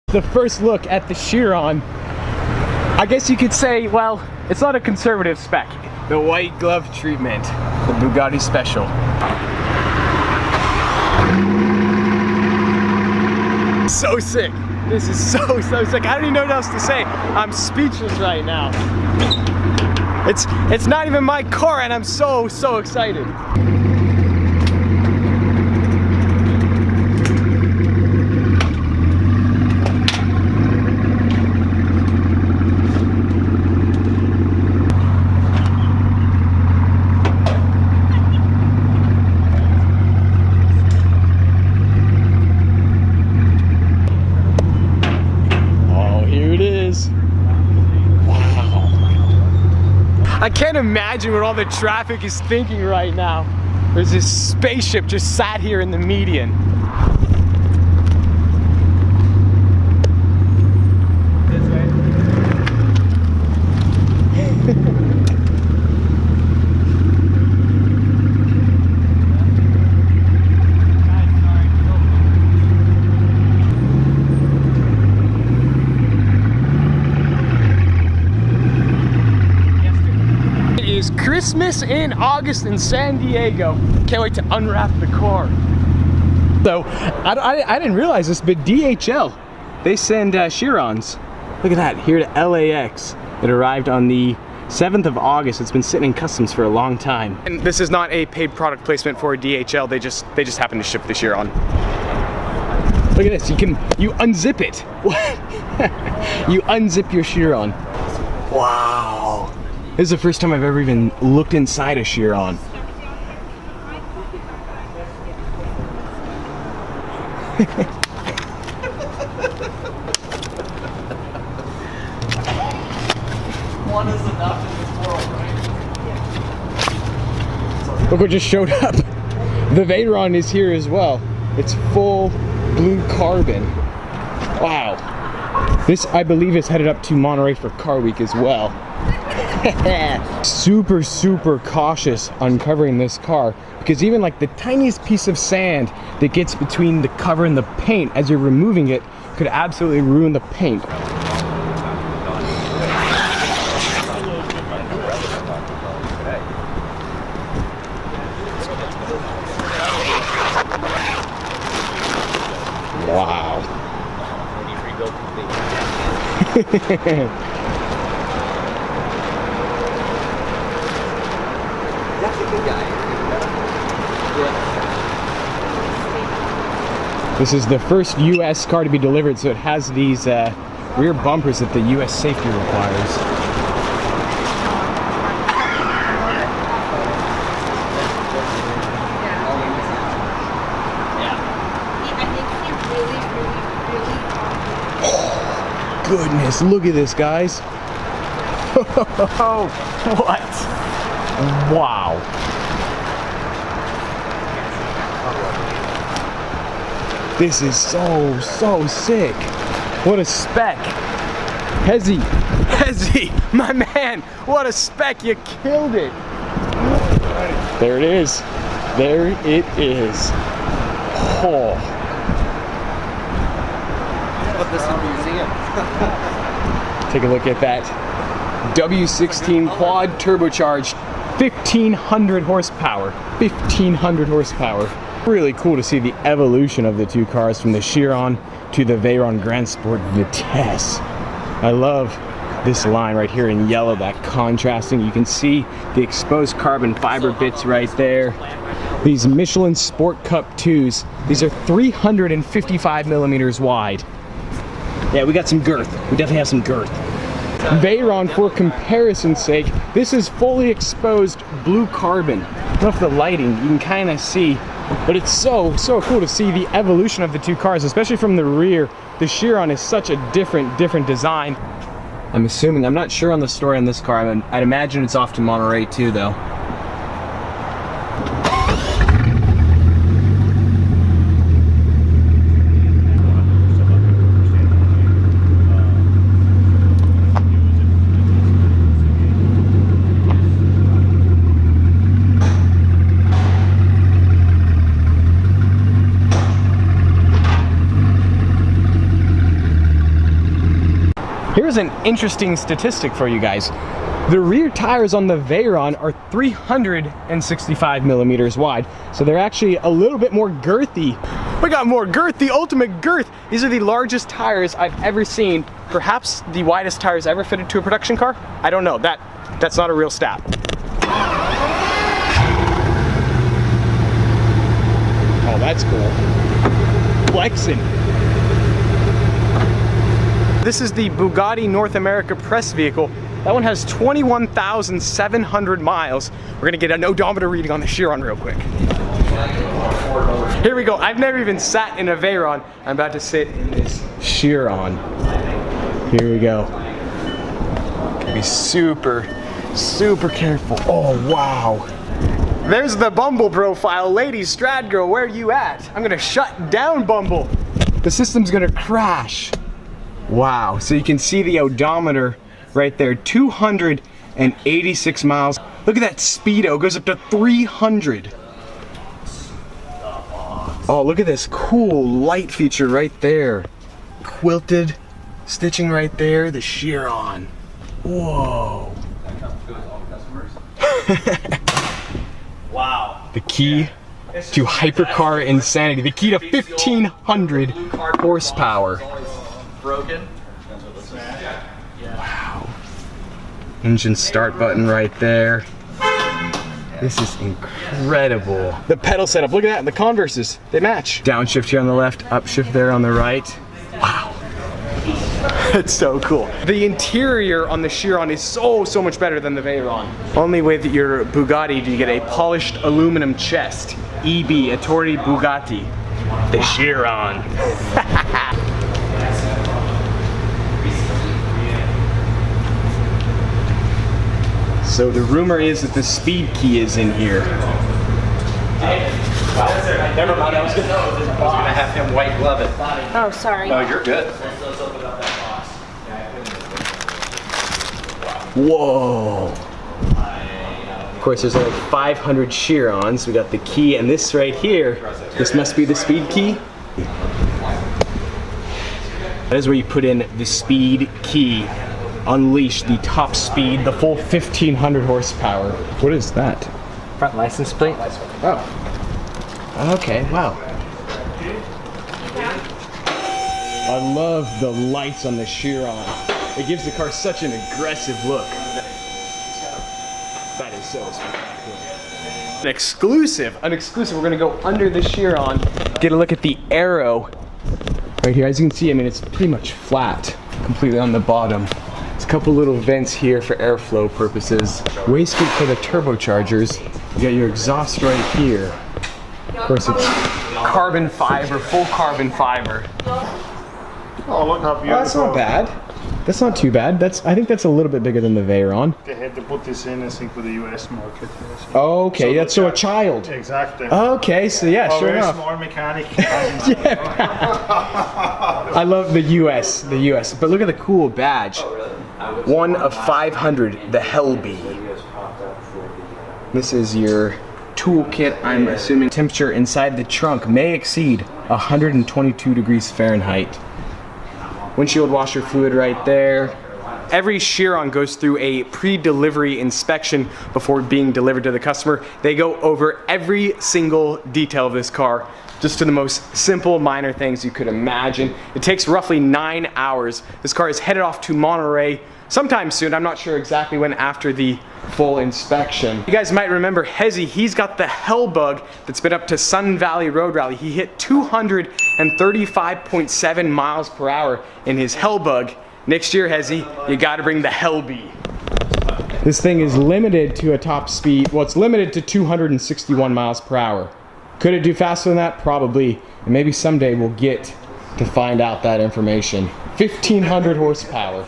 The first look at the Chiron, I guess you could say, well, it's not a conservative spec. The white glove treatment, the Bugatti Special. So sick. This is so sick. I don't even know what else to say. I'm speechless right now. It's not even my car and I'm so excited. I can't imagine what all the traffic is thinking right now. There's this spaceship just sat here in the median. This way. Christmas in August in San Diego. Can't wait to unwrap the car. So, I didn't realize this, but DHL, they send Chirons. Look at that, here to LAX. It arrived on the 7th of August. It's been sitting in customs for a long time. And this is not a paid product placement for DHL. They just happen to ship the Chiron. Look at this, you unzip it. You unzip your Chiron. Wow. This is the first time I've ever even looked inside a Chiron. One is enough in this world, right? Look what just showed up. The Veyron is here as well. It's full blue carbon. Wow. This, I believe, is headed up to Monterey for Car Week as well. Super cautious on covering this car, because even like the tiniest piece of sand that gets between the cover and the paint as you're removing it could absolutely ruin the paint. Wow. This is the first US car to be delivered, so it has these rear bumpers that the US safety requires. Oh, goodness, look at this, guys. What? Wow. This is so sick. What a spec. Hezzy, my man, what a spec, you killed it. There it is. There it is. Oh. Put this in a museum. Take a look at that. W16 quad turbocharged, 1500 horsepower. 1500 horsepower. Really cool to see the evolution of the two cars from the Chiron to the Veyron Grand Sport Vitesse. I love this line right here in yellow, that contrasting. You can see the exposed carbon fiber bits right there. These Michelin Sport Cup 2s, these are 355 millimeters wide. Yeah, we got some girth. We definitely have some girth. Veyron, for comparison's sake, this is fully exposed blue carbon. I don't know if the lighting, you can kind of see, but it's so cool to see the evolution of the two cars, especially from the rear. The Chiron is such a different design. I'm assuming, I'm not sure on the story on this car, I'd imagine it's off to Monterey too though. Here's an interesting statistic for you guys. The rear tires on the Veyron are 365 millimeters wide, so they're actually a little bit more girthy. We got more girth, the ultimate girth. These are the largest tires I've ever seen. Perhaps the widest tires ever fitted to a production car? I don't know, that's not a real stat. Oh, that's cool. Flexing. This is the Bugatti North America press vehicle. That one has 21,700 miles. We're gonna get an odometer reading on the Chiron real quick. Here we go. I've never even sat in a Veyron. I'm about to sit in this Chiron. Here we go. Be super, super careful. Oh, wow. There's the Bumble profile. Ladies, Strad girl, where are you at? I'm gonna shut down Bumble. The system's gonna crash. Wow, so you can see the odometer right there, 286 miles. Look at that speedo, goes up to 300. Oh, look at this cool light feature right there. Quilted stitching right there, the Chiron. Whoa. Wow. The key to hypercar insanity. The key to 1,500 horsepower. Broken. Wow. Engine start button right there. This is incredible. The pedal setup, look at that, the Converses, they match. Downshift here on the left, upshift there on the right. Wow. That's so cool. The interior on the Chiron is so much better than the Veyron. Only with your Bugatti do you get a polished aluminum chest. EB, Ettore Bugatti. The Chiron. So the rumor is that the speed key is in here. Never mind, I was gonna have him white glove it. Oh, sorry. No, you're good. Whoa. Of course, there's only 500 Chirons. We got the key, and this right here, this must be the speed key. That is where you put in the speed key. Unleash the top speed, the full 1,500 horsepower. What is that? Front license plate. Oh. Okay, wow. I love the lights on the Chiron. It gives the car such an aggressive look. That is so spectacular. An exclusive, we're gonna go under the Chiron, get a look at the aero. Right here, as you can see, I mean, it's pretty much flat, completely on the bottom. There's a couple little vents here for airflow purposes. Wastegate for the turbochargers. You got your exhaust right here. Of course, it's carbon fiber, full carbon fiber. Oh, look how beautiful. Oh, that's not bad. That's not too bad. I think that's a little bit bigger than the Veyron. They had to put this in, I think, for the US market. Okay, that's so a child. Exactly. Okay, so yeah, sure very enough. smart mechanic. Yeah. I love the US, But look at the cool badge. 1 of 500, the Helby. This is your toolkit. I'm assuming temperature inside the trunk may exceed 122 degrees Fahrenheit. Windshield washer fluid right there. Every Chiron goes through a pre-delivery inspection before being delivered to the customer. They go over every single detail of this car, just to the most simple, minor things you could imagine. It takes roughly 9 hours. This car is headed off to Monterey sometime soon. I'm not sure exactly when after the full inspection. You guys might remember Hezzy, he's got the Hellbug that's been up to Sun Valley Road Rally. He hit 235.7 miles per hour in his Hellbug. Next year, Hezzy, you gotta bring the Helby. This thing is limited to a top speed, well, it's limited to 261 miles per hour. Could it do faster than that? Probably. And maybe someday we'll get to find out that information. 1,500 horsepower.